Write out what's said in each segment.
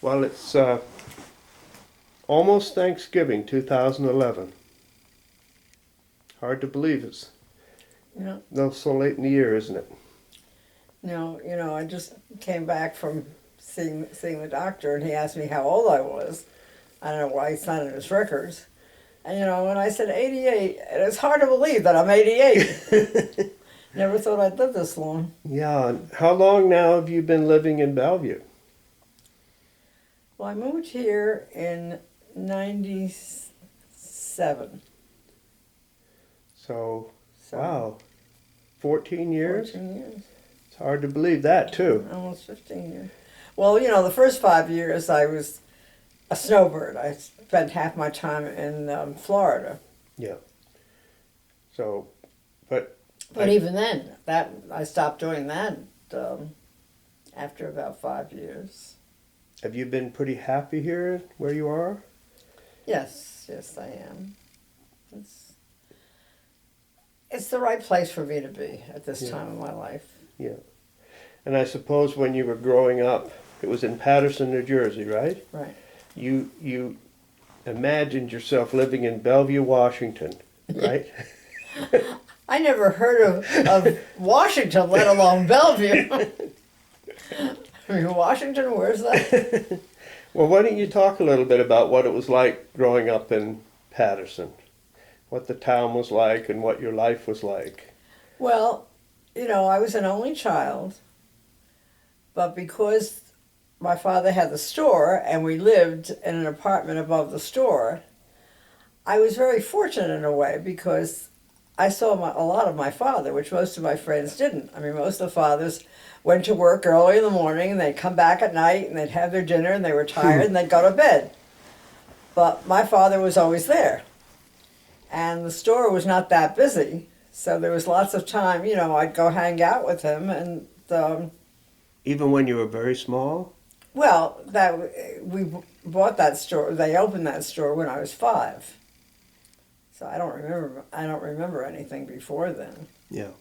Well, it's almost Thanksgiving 2011. Hard to believe it's Yeah. no so late in the year, isn't it? No, I just came back from seeing the doctor, and he asked me how old I was. I don't know why it's not in his records. And when I said 88, and it's hard to believe that I'm 88. Never thought I'd live this long. Yeah. How long now have you been living in Bellevue? Well, I moved here in '97. So, So wow, 14 years? 14 years. It's hard to believe that, too. Almost 15 years. Well, the first 5 years I was a snowbird. I spent half my time in Florida. Yeah. So, but But even then, that I stopped doing that after about 5 years. have you been pretty happy here where you are? Yes, I am. It's the right place for me to be at this Yeah. time of my life. Yeah. And I suppose when you were growing up, it was in Paterson, New Jersey, right? Right. You imagined yourself living in Bellevue, Washington, right? I never heard of Washington, let alone Bellevue. I mean, Washington, where's that? Well, why don't you talk a little bit about what it was like growing up in Paterson? What the town was like and what your life was like. Well, I was an only child, but because my father had the store and we lived in an apartment above the store, I was very fortunate in a way because I saw a lot of my father, which most of my friends didn't. I mean, most of the fathers went to work early in the morning and they'd come back at night and they'd have their dinner and they were tired and they'd go to bed. But my father was always there. And the store was not that busy, so there was lots of time, I'd go hang out with him. And Even when you were very small? well, we bought that store, they opened that store when I was 5. So I don't remember anything before then. Yeah.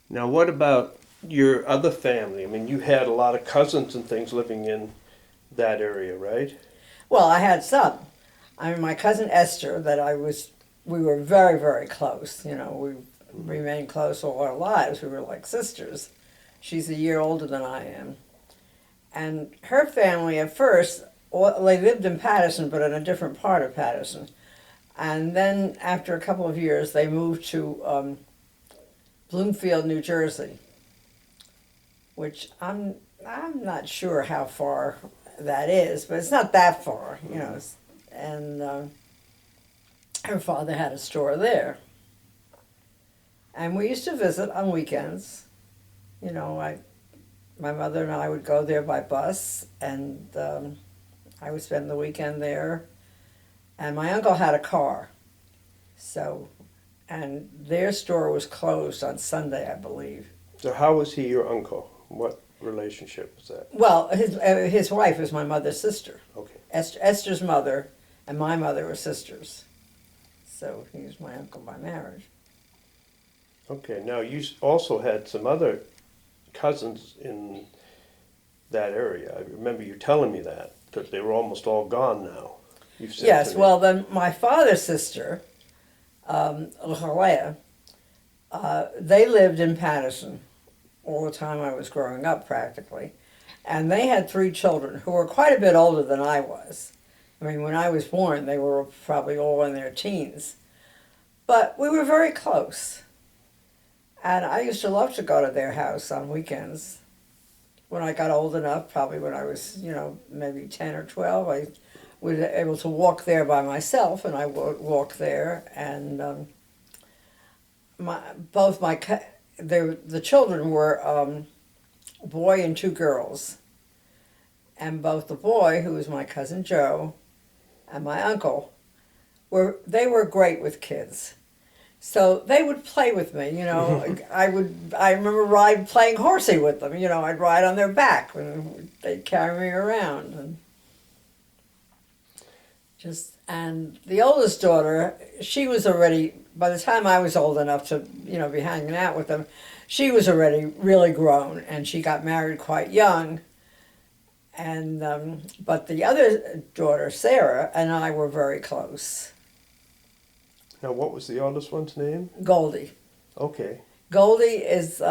Now, what about your other family? I mean, you had a lot of cousins and things living in that area, right? Well, I had some. I mean, my cousin Esther, we were very, very close. We remained close all our lives. We were like sisters. She's a year older than I am. And her family at first, they lived in Paterson, but in a different part of Paterson. And then after a couple of years, they moved to Bloomfield, New Jersey, which I'm not sure how far that is, but it's not that far, And her father had a store there. And we used to visit on weekends. My mother and I would go there by bus, and I would spend the weekend there. And my uncle had a car. And their store was closed on Sunday, I believe. So how was he your uncle? What relationship was that? Well, his wife was my mother's sister. Okay. Esther's mother and my mother were sisters. So he was my uncle by marriage. Okay. Now, you also had some other cousins in that area. I remember you telling me that they were almost all gone now. You've said Yes, to me. well, then my father's sister, Helen, they lived in Paterson all the time I was growing up, practically. And they had 3 children who were quite a bit older than I was. I mean, when I was born, they were probably all in their teens. But we were very close. And I used to love to go to their house on weekends. When I got old enough, probably when I was, maybe 10 or 12, I was able to walk there by myself, and I would walk there. And the children were a boy and 2 girls. And both the boy, who was my cousin Joe, and my uncle, they were great with kids. So they would play with me, I remember playing horsey with them, I'd ride on their back and they'd carry me around. And the oldest daughter, she was already, by the time I was old enough to, be hanging out with them, she was already really grown, and she got married quite young. And but the other daughter, Sarah, and I were very close. Now, what was the oldest one's name? Goldie. Okay. Goldie is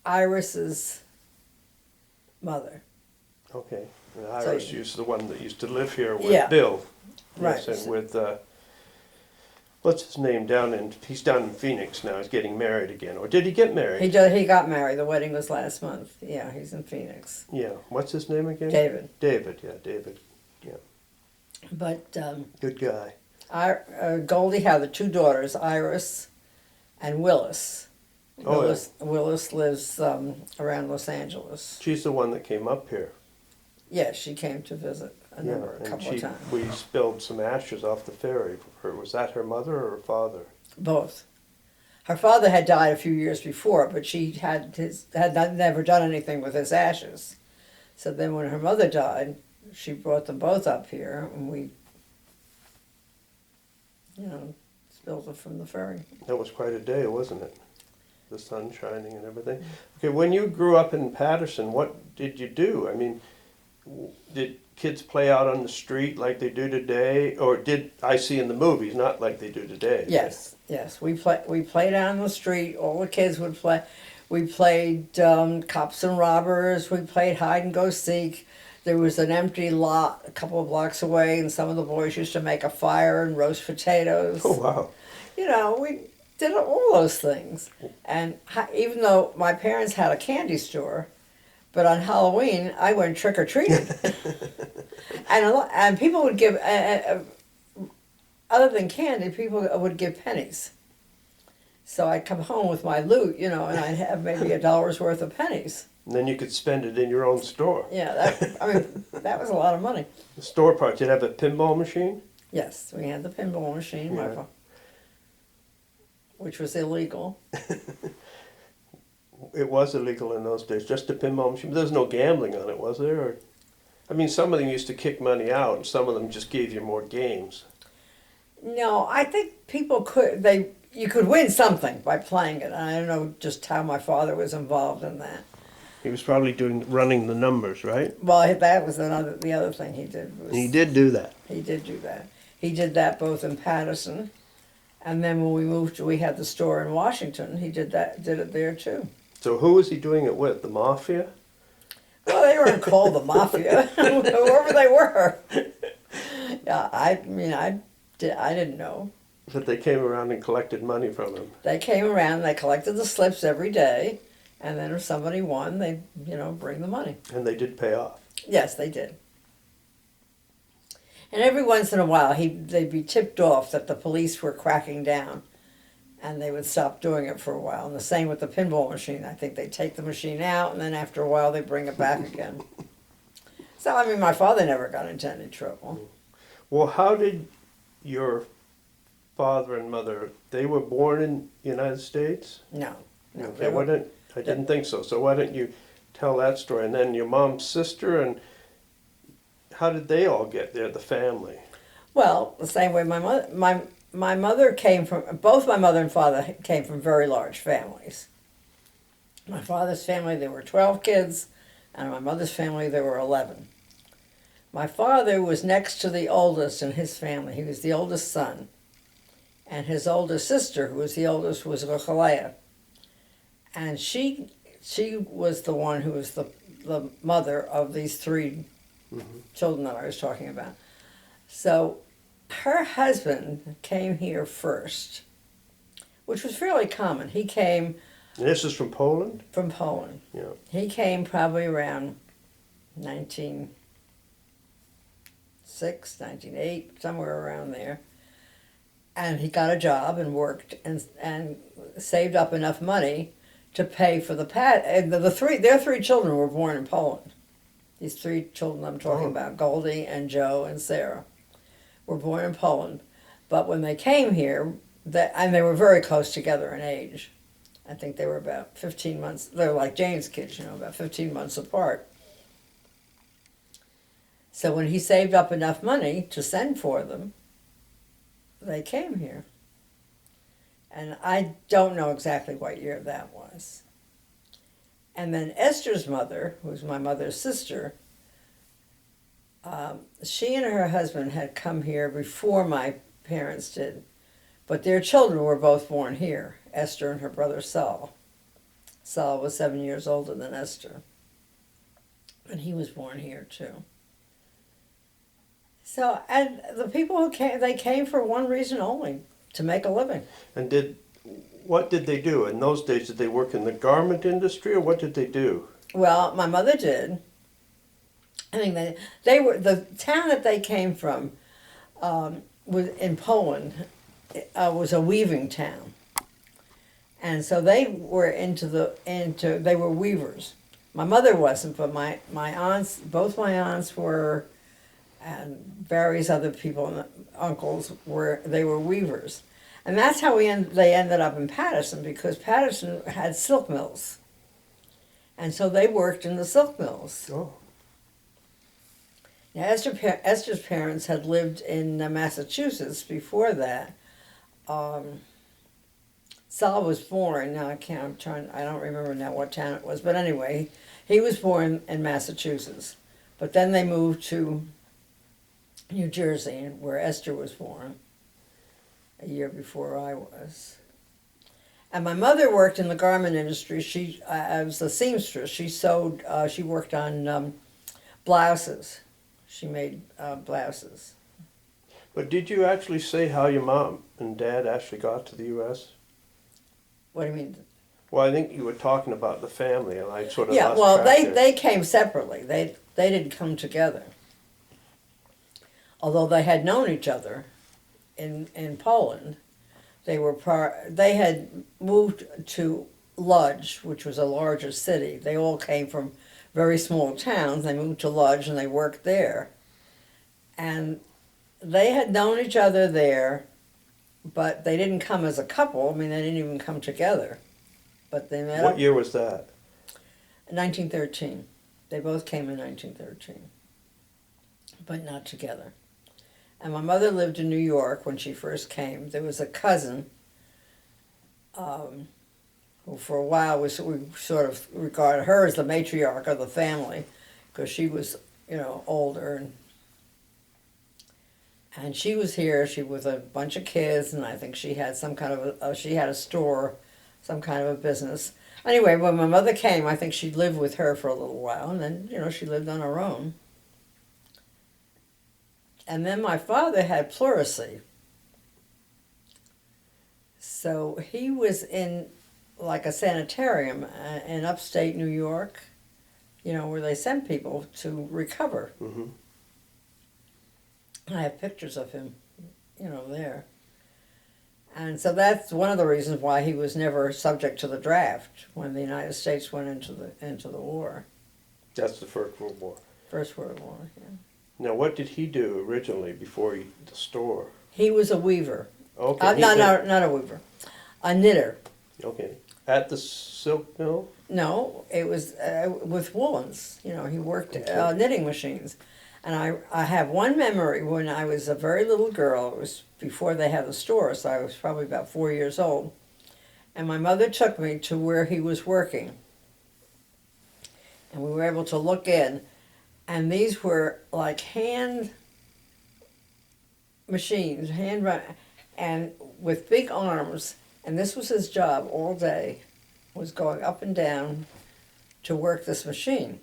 Iris's mother. Okay. And So- Iris used the one that used to live here with Yeah. Bill. Right. Yes, and with what's his name he's down in Phoenix now. He's getting married again. Or did he get married? He got married. The wedding was last month. Yeah, he's in Phoenix. Yeah. What's his name again? David. David. Yeah, David. But Good guy. Goldie had the two daughters, Iris and Willis. Oh, yeah. Willis lives around Los Angeles. She's the one that came up here. Yeah, she came to visit a And couple of times. we spilled some ashes off the ferry for her. Was that her mother or her father? Both. Her father had died a few years before, but she had never done anything with his ashes. So then when her mother died, she brought them both up here, and we, spilled it from the ferry. That was quite a day, wasn't it? The sun shining and everything. Okay, when you grew up in Patterson, what did you do? I mean, did kids play out on the street like they do today, or did I see in the movies, not like they do today? Yes, yes. We played out on the street. All the kids would play. We played cops and robbers. We played hide and go seek. There was an empty lot a couple of blocks away, and some of the boys used to make a fire and roast potatoes. Oh, wow. We did all those things. And even though my parents had a candy store, but on Halloween I went trick or treating, and people would give, other than candy, people would give pennies. So I'd come home with my loot, and I'd have maybe $1 worth of pennies. And then you could spend it in your own store. Yeah, that was a lot of money. The store part, did you have a pinball machine? Yes, we had the pinball machine, Yeah. which was illegal. It was illegal in those days, just a pinball machine. There was no gambling on it, was there? Or, I mean, some of them used to kick money out, and some of them just gave you more games. No, I think people you could win something by playing it. I don't know just how my father was involved in that. He was probably running the numbers, right? Well, that was the other thing he did. He did do that. He did do that. He did that both in Patterson, and then when we moved, we had the store in Washington. He did it there too. So who was he doing it with? The mafia? Well, they weren't called the mafia, whoever they were. Yeah, I didn't know. But they came around and collected money from him. They came around, they collected the slips every day, and then if somebody won, they'd, bring the money. And they did pay off. Yes, they did. And every once in a while, they'd be tipped off that the police were cracking down, and they would stop doing it for a while. And the same with the pinball machine. I think they'd take the machine out, and then after a while, they'd bring it back again. So, my father never got into any trouble. Well, how did your father and mother, they were born in the United States? No. Okay, I didn't think so. So why don't you tell that story? And then your mom's sister, and how did they all get there, the family? Well, the same way my mother came from, both my mother and father came from very large families. My father's family, there were 12 kids, and my mother's family, there were 11. My father was next to the oldest in his family. He was the oldest son. And his older sister, who was the oldest, was Rochalea. And she was the one who was the mother of these three children that I was talking about. So her husband came here first, which was fairly common. He came... And this is from Poland? From Poland. Yeah. He came probably around 1906, 1908, somewhere around there. And he got a job and worked and saved up enough money to pay for their three children were born in Poland. These three children I'm talking about, Goldie and Joe and Sarah, were born in Poland. But when they came here, and they were very close together in age. I think they were about 15 months, they were like Jane's kids, about 15 months apart. So when he saved up enough money to send for them, they came here. And I don't know exactly what year that was. And then Esther's mother, who was my mother's sister, She and her husband had come here before my parents did, but their children were both born here, Esther and her brother Saul. Saul was 7 years older than Esther, and he was born here too. So, and the people who came, they came for one reason only, to make a living. And what did they do? In those days, did they work in the garment industry, or what did they do? Well, my mother did. I mean, they were, the town that they came from was in Poland, was a weaving town. And so they were they were weavers. My mother wasn't, but my aunts, both my aunts were, and various other people, uncles they were weavers. And that's how they ended up in Patterson, because Patterson had silk mills. And so they worked in the silk mills. Oh. Now, Esther's parents had lived in Massachusetts before that. Saul was born, now I don't remember now what town it was, but anyway, he was born in Massachusetts. But then they moved to New Jersey, where Esther was born, a year before I was. And my mother worked in the garment industry. She was a seamstress. She sewed, she worked on blouses. She made blouses. But did you actually say how your mom and dad actually got to the U.S.? What do you mean? Well, I think you were talking about the family, and I sort of Yeah, lost well, track there. they came separately. They didn't come together. Although they had known each other in Poland. They had moved to Lodz, which was a larger city. They all came from very small towns. They moved to Lodz and they worked there. And they had known each other there, but they didn't come as a couple. I mean, they didn't even come together. But they met up. What year was that? 1913. They both came in 1913, but not together. And my mother lived in New York when she first came. There was a cousin who for a while we sort of regarded her as the matriarch of the family, because she was, older. And she was here, she was a bunch of kids, and I think she had some kind of she had a store, some kind of a business. Anyway, when my mother came, I think she lived with her for a little while, and then, she lived on her own. And then my father had pleurisy. So he was in like a sanitarium in upstate New York, where they send people to recover. Mm-hmm. I have pictures of him, there. And so that's one of the reasons why he was never subject to the draft when the United States went into the war. That's the First World War. First World War, yeah. Now, what did he do originally before the store? He was a weaver. Okay. Not a weaver. A knitter. Okay. At the silk mill? No, it was with woolens. He worked Okay. Knitting machines. And I have one memory when I was a very little girl. It was before they had the store, so I was probably about 4 years old. And my mother took me to where he was working. And we were able to look in. And these were like hand machines, and with big arms. And this was his job all day, was going up and down to work this machine.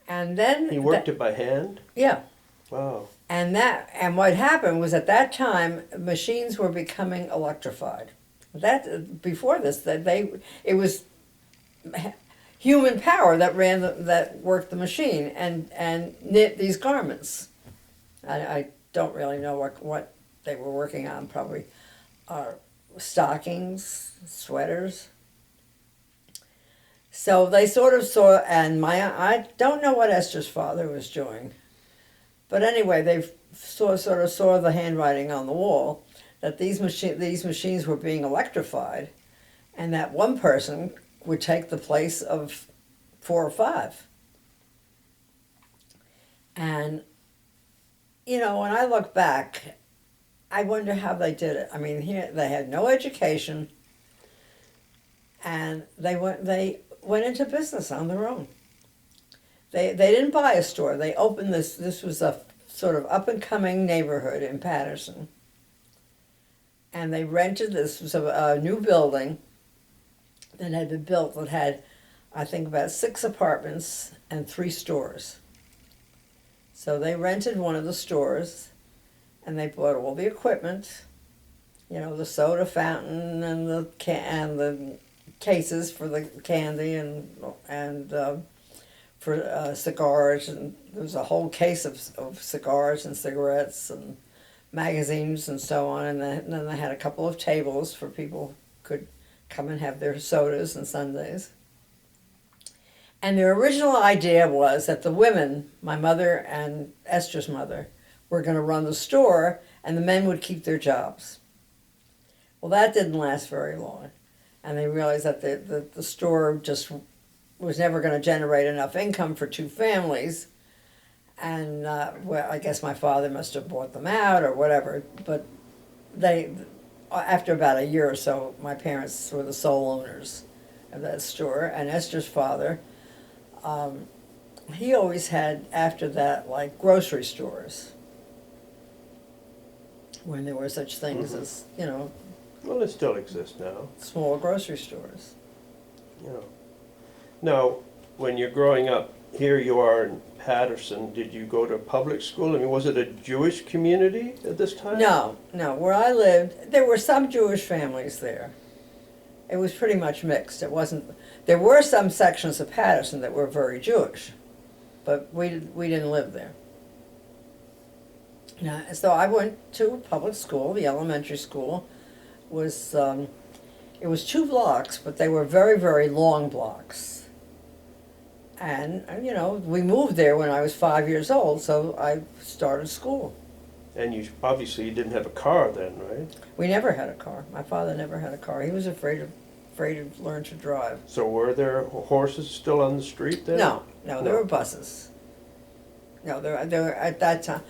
And then He worked it by hand? Yeah. Wow. And what happened was at that time machines were becoming electrified. Before this, it was human power that that worked the machine and knit these garments. I don't really know what they were working on. Probably stockings, sweaters. So they sort of saw, and I don't know what Esther's father was doing, but anyway, they sort of saw the handwriting on the wall that these machines were being electrified, and that one person would take the place of 4 or 5. And when I look back, I wonder how they did it. I mean, they had no education, and they went into business on their own. They didn't buy a store. They opened this. This was a sort of up and coming neighborhood in Patterson, and they rented this was a new building that had been built that had, I think, about 6 apartments and 3 stores. So they rented one of the stores, and they bought all the equipment, you know, the soda fountain and the cases for the candy and for cigars, and there was a whole case of cigars and cigarettes and magazines and so on, and then they had a couple of tables for people who could come and have their sodas and sundaes. And their original idea was that the women, my mother and Esther's mother, were going to run the store, and the men would keep their jobs. Well, that didn't last very long, and they realized that the store just was never going to generate enough income for 2 families, and well, I guess my father must have bought them out or whatever, but after about a year or so, my parents were the sole owners of that store, and Esther's father, he always had, after that, like grocery stores, when there were such things as, you know, Well, they still exist now. small grocery stores. You know. Now, when you're growing up, here you are in Patterson, did you go to public school? I mean, was it a Jewish community at this time? No, where I lived, there were some Jewish families there. It was pretty much mixed. It wasn't, there were some sections of Patterson that were very Jewish, but we didn't live there. Now, so I went to public school. The elementary school was, it was 2 blocks, but they were very, very long blocks. And, you know, we moved there when I was 5 years old, so I started school. And you obviously you didn't have a car then, right? We never had a car. My father never had a car. He was afraid to learn to drive. So were there horses still on the street then? No, there were buses. No, there were at that time.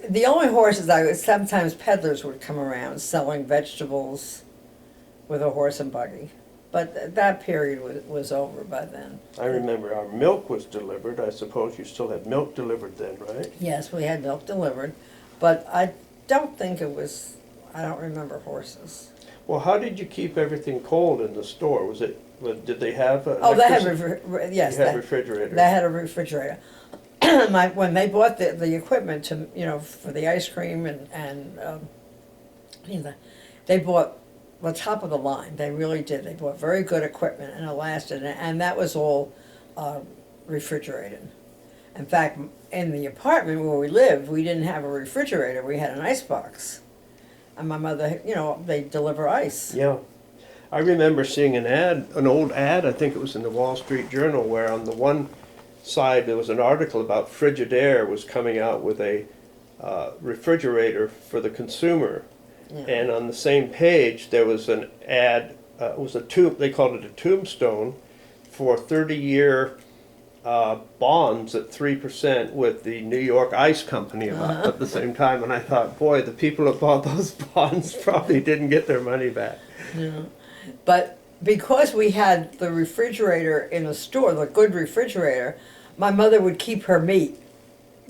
The only horses sometimes peddlers would come around selling vegetables with a horse and buggy. But that period was over by then. I remember our milk was delivered. I suppose you still had milk delivered then, right? Yes, we had milk delivered, but I don't remember horses. Well, how did you keep everything cold in the store? Did they have Oh, they had yes, had refrigerators. They had a refrigerator. When they bought the equipment to, you know, for the ice cream and they bought the top of the line. They really did. They bought very good equipment, and it lasted, and that was all refrigerated. In fact, in the apartment where we lived, we didn't have a refrigerator. We had an ice box. And my mother, you know, they deliver ice. Yeah. I remember seeing an old ad, I think it was in the Wall Street Journal, where on the one side there was an article about Frigidaire was coming out with a refrigerator for the consumer. Yeah. And on the same page there was an ad, it was they called it a tombstone, for 30-year bonds at 3% with the New York Ice Company at the same time. And I thought, boy, the people that bought those bonds probably didn't get their money back. Yeah. But because we had the refrigerator in the store, the good refrigerator, my mother would keep her meat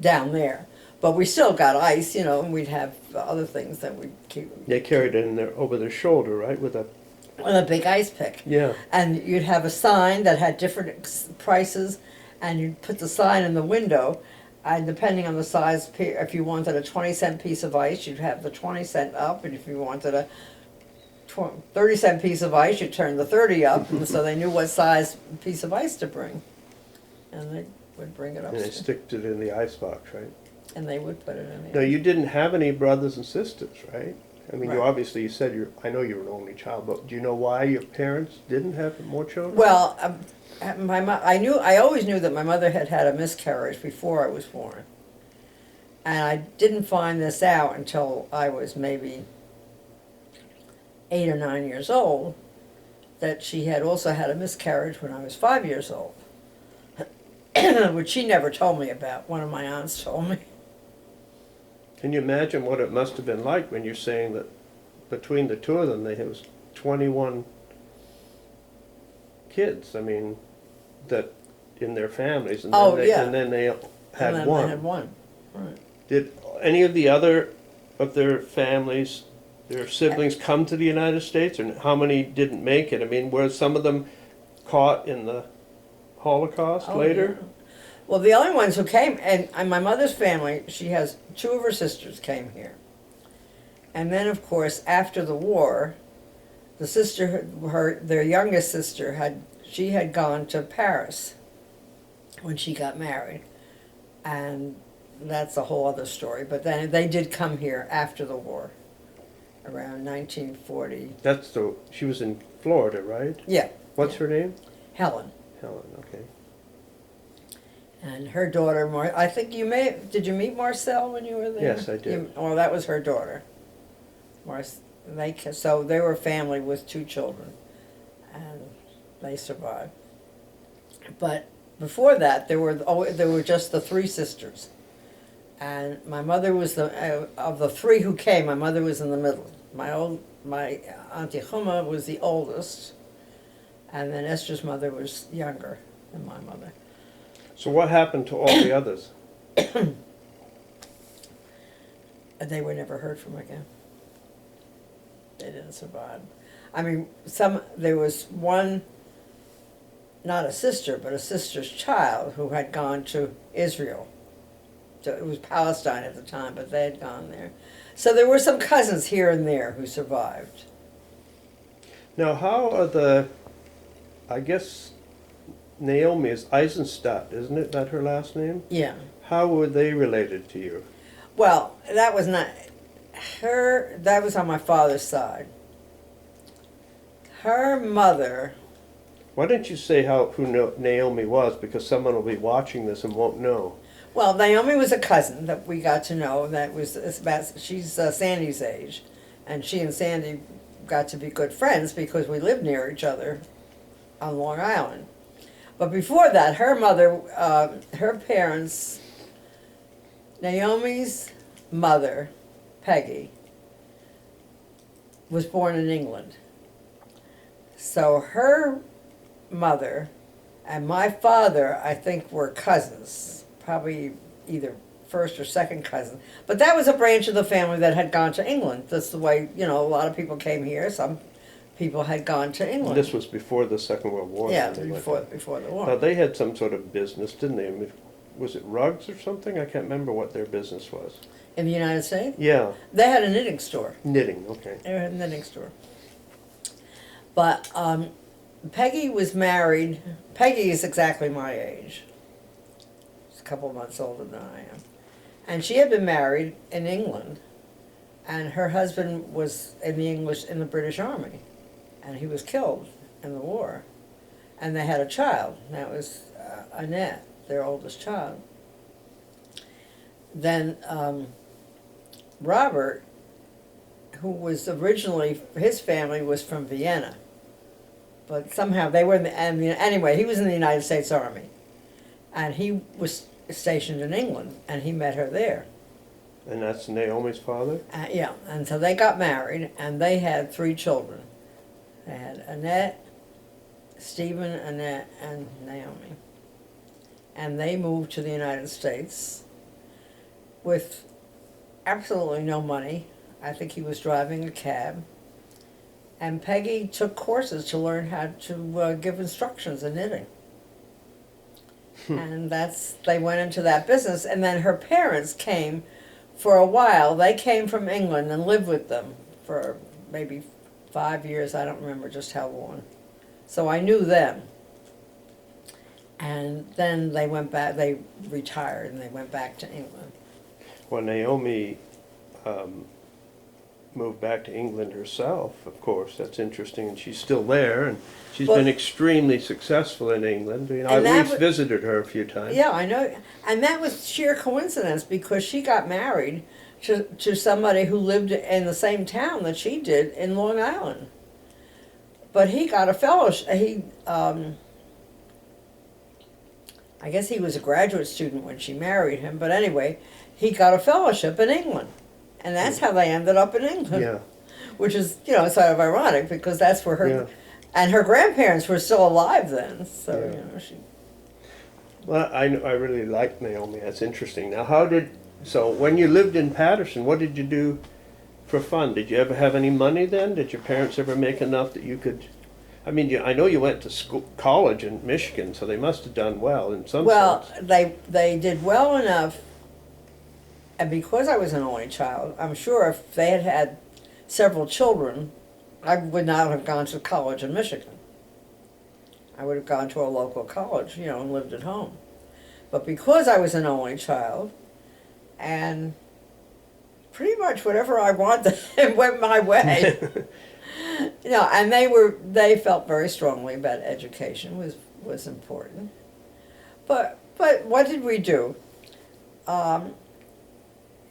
down there. But we still got ice, you know, and we'd have other things that we'd keep. They carried it over their shoulder, right, with a big ice pick. Yeah. And you'd have a sign that had different prices, and you'd put the sign in the window, and depending on the size, if you wanted a 20-cent piece of ice, you'd have the 20-cent up, and if you wanted a 30-cent piece of ice, you'd turn the 30 up, and so they knew what size piece of ice to bring. And they would bring it up. And they sticked it in the icebox, right? And they would put it in Now, there. you didn't have any brothers and sisters, right? I mean, Right. you said I know you were an only child, but do you know why your parents didn't have more children? Well, I always knew that my mother had had a miscarriage before I was born. And I didn't find this out until I was maybe 8 or 9 years old, that she had also had a miscarriage when I was 5 years old, which she never told me about. One of my aunts told me. Can you imagine what it must have been like when you're saying that between the two of them, there was 21 kids? I mean, that in their families, and Oh, then yeah. and then they And had then one. they had one. Right. Did any of the other of their families, their siblings, come to the United States, or how many didn't make it? I mean, were some of them caught in the Holocaust Oh, later? yeah. Well, the only ones who came, and my mother's family, she has two of her sisters came here. And then, of course, after the war, the sister, their youngest sister, she had gone to Paris when she got married. And that's a whole other story. But then they did come here after the war, around 1940. She was in Florida, right? Yeah. What's yeah. her name? Helen. Helen, okay. And her daughter, I think did you meet Marcel when you were there? Yes, I did. Well, that was her daughter. So they were a family with two children, and they survived. But before that, there were just the three sisters, and my mother was of the three who came. My mother was in the middle. My Auntie Chuma was the oldest, and then Esther's mother was younger than my mother. So what happened to all the others? They were never heard from again. They didn't survive. I mean, there was one, not a sister, but a sister's child who had gone to Israel. So it was Palestine at the time, but they had gone there. So there were some cousins here and there who survived. Now, how are I guess Naomi is Eisenstadt, isn't it? That her last name? Yeah. How were they related to you? Well, that was not her. That was on my father's side. Her mother. Why didn't you say who Naomi was? Because someone will be watching this and won't know. Well, Naomi was a cousin that we got to know. She's Sandy's age, and she and Sandy got to be good friends because we lived near each other on Long Island. But before that, her mother, her parents, Naomi's mother, Peggy, was born in England. So her mother and my father, I think, were cousins, probably either first or second cousin. But that was a branch of the family that had gone to England. That's the way, a lot of people came here. Some people had gone to England. This was before the Second World War. Yeah, before the war. Now, they had some sort of business, didn't they? I mean, was it rugs or something? I can't remember what their business was. In the United States? Yeah. They had a knitting store. Knitting, okay. They had a knitting store. But Peggy was married. Peggy is exactly my age. She's a couple of months older than I am. And she had been married in England, and her husband was in the British Army, and he was killed in the war. And they had a child. That was Annette, their oldest child. Then Robert, who was originally, his family was from Vienna. But somehow they were anyway, he was in the United States Army. And he was stationed in England, and he met her there. And that's Naomi's father? Yeah, and so they got married, and they had 3 children. They had Annette, Stephen, Annette, and Naomi. And they moved to the United States with absolutely no money. I think he was driving a cab. And Peggy took courses to learn how to give instructions in knitting. And they went into that business. And then her parents came for a while. They came from England and lived with them for maybe 5 years. I don't remember just how long. So I knew them. And then they went back, they retired and they went back to England. Well, Naomi moved back to England herself, of course. That's interesting, and she's still there, and she's been extremely successful in England. We've visited her a few times. Yeah, I know. And that was sheer coincidence because she got married to somebody who lived in the same town that she did in Long Island. But he got a fellowship. I guess he was a graduate student when she married him, but anyway, he got a fellowship in England. And that's how they ended up in England. Yeah. Which is, sort of ironic because that's where her, and her grandparents were still alive then. So, Yeah. Well, I really like Naomi. That's interesting. Now, so when you lived in Patterson, what did you do for fun? Did you ever have any money then? Did your parents ever make enough that you could? I mean, I know you went to college in Michigan, so they must have done well in some Well, sense. they did well enough, and because I was an only child, I'm sure if they had had several children, I would not have gone to college in Michigan. I would have gone to a local college, you know, and lived at home. But because I was an only child, and pretty much whatever I wanted went my way. You know, and they felt very strongly about education was important. But what did we do? A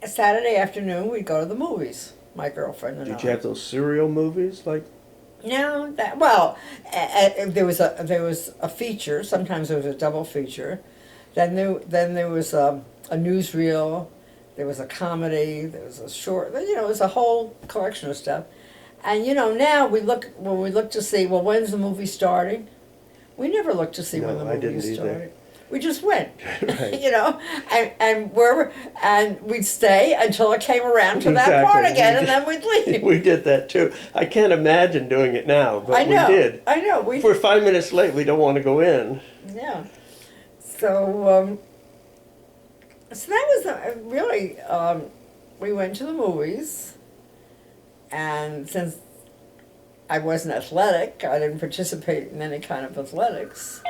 Saturday afternoon we'd go to the movies, my girlfriend and I. Did you have those serial movies like? No, there was a feature. Sometimes there was a double feature. Then there was a newsreel. There was a comedy. There was a short. You know, it was a whole collection of stuff. And you know, now we look to see, well, when's the movie starting? We never looked to see when the No, I movie didn't either. started. We just went, Right. you know, and we'd stay until it came around to that part Exactly. again, and then we'd leave. We did that too. I can't imagine doing it now, but I know, we did. I know. If we're 5 minutes late, we don't want to go in. Yeah. So, so that was really, we went to the movies, and since I wasn't athletic, I didn't participate in any kind of athletics.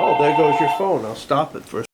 Oh, there goes your phone. I'll stop it for a